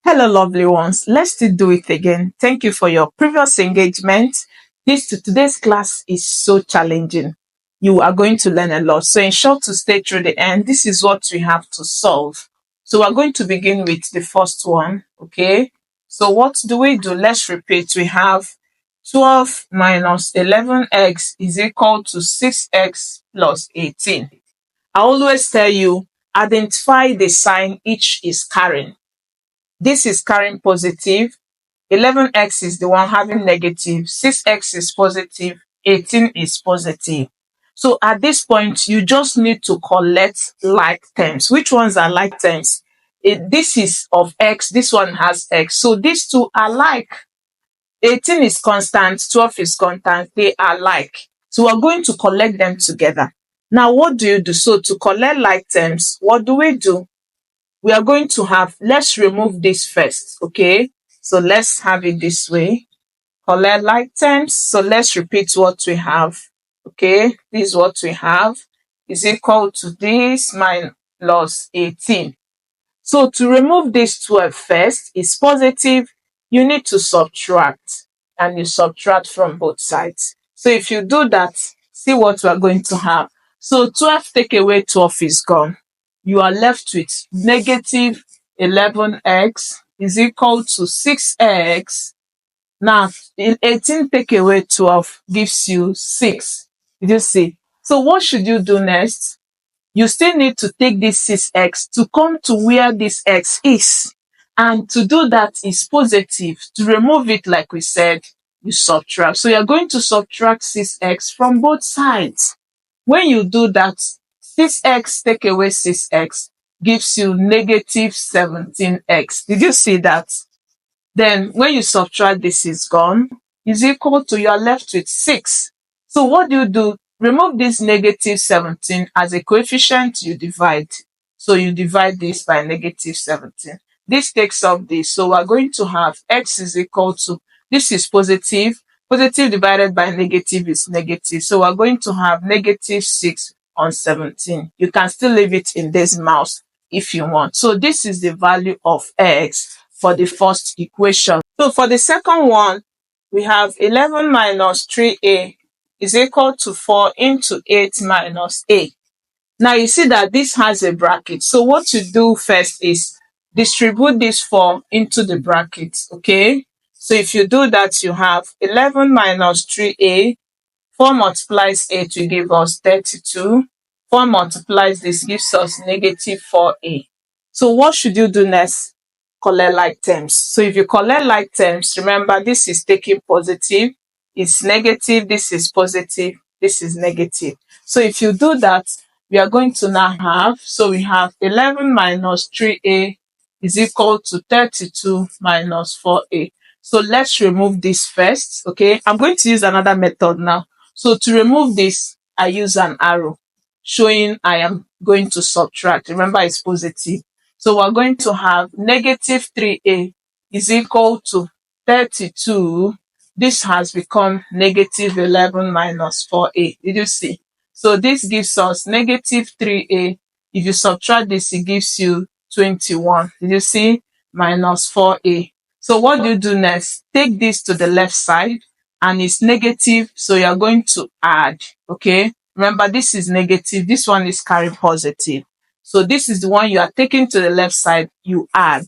Hello, lovely ones. Let's still do it again. Thank you for your previous engagement. Today's class is so challenging. You are going to learn a lot. So ensure to stay through the end. This is what we have to solve. So we're going to begin with the first one. Okay. So what do we do? Let's repeat. We have 12 minus 11x is equal to 6x plus 18. I always tell you, identify the sign each is carrying. This is carrying positive, 11x is the one having negative, 6x is positive, 18 is positive. So at this point, you just need to collect like terms. Which ones are like terms? This is of x, this one has x. So these two are like. 18 is constant, 12 is constant, they are like. So we're going to collect them together. Now, what do you do? So to collect like terms, what do? We are going to have, let's remove this first, okay? So let's have it this way. Collect like terms. So let's repeat what we have, okay? This is what we have is equal to this minus 18. So to remove this 12 first is positive, you need to subtract, and you subtract from both sides. So if you do that, see what we are going to have. So 12 take away 12 is gone. You are left with negative 11x is equal to 6x. Now, 18 take away 12 gives you 6. Did you see? So what should you do next? You still need to take this 6x to come to where this x is. And to do that is positive. To remove it, like we said, you subtract. So you're going to subtract 6x from both sides. When you do that, 6x take away 6x gives you negative 17x. Did you see that? Then when you subtract, this is gone, is equal to, you are left with 6. So what do? Remove this negative 17 as a coefficient, you divide. So you divide this by negative 17. This takes up this. So we're going to have x is equal to, this is positive. Positive divided by negative is negative. So we're going to have negative 6 on 17. You can still leave it in decimals if you want. So this is the value of x for the first equation. So for the second one, we have 11 minus 3a is equal to 4 into 8 minus a. Now you see that this has a bracket. So what you do first is distribute this 4 into the bracket, okay? So if you do that, you have 11 minus 3a, 4 multiplies 8 will give us 32. 4 multiplies this gives us negative 4a. So what should you do next? Collect like terms. So if you collect like terms, remember this is taking positive, it's negative, this is positive, this is negative. So if you do that, we are going to now have, so we have 11 minus 3a is equal to 32 minus 4a. So let's remove this first, okay? I'm going to use another method now. So to remove this, I use an arrow showing I am going to subtract. Remember, it's positive. So we're going to have negative 3a is equal to 32. This has become negative 11 minus 4a. Did you see? So this gives us negative 3a. If you subtract this, it gives you 21. Did you see? Minus 4a. So what do next? Take this to the left side, and it's negative, so you're going to add, okay? Remember, this is negative, this one is carrying positive. So this is the one you are taking to the left side, you add.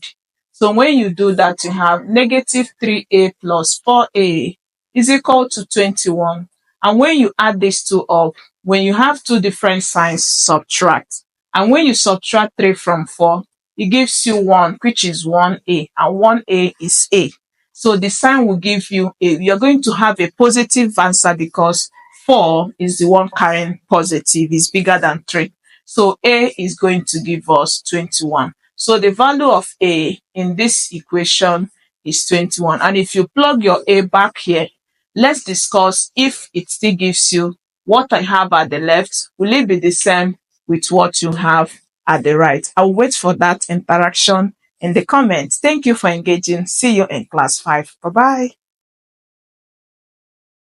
So when you do that, you have negative 3a plus 4a is equal to 21. And when you add these two up, when you have two different signs, subtract. And when you subtract 3 from 4, it gives you 1, which is 1a, and 1a is a. So the sign will give you a, you're going to have a positive answer because 4 is the one carrying positive, is bigger than 3. So a is going to give us 21. So the value of a in this equation is 21. And if you plug your a back here, let's discuss if it still gives you what I have at the left, will it be the same with what you have at the right? I'll wait for that interaction in the comments. Thank you for engaging. See you in class 5. Bye-bye.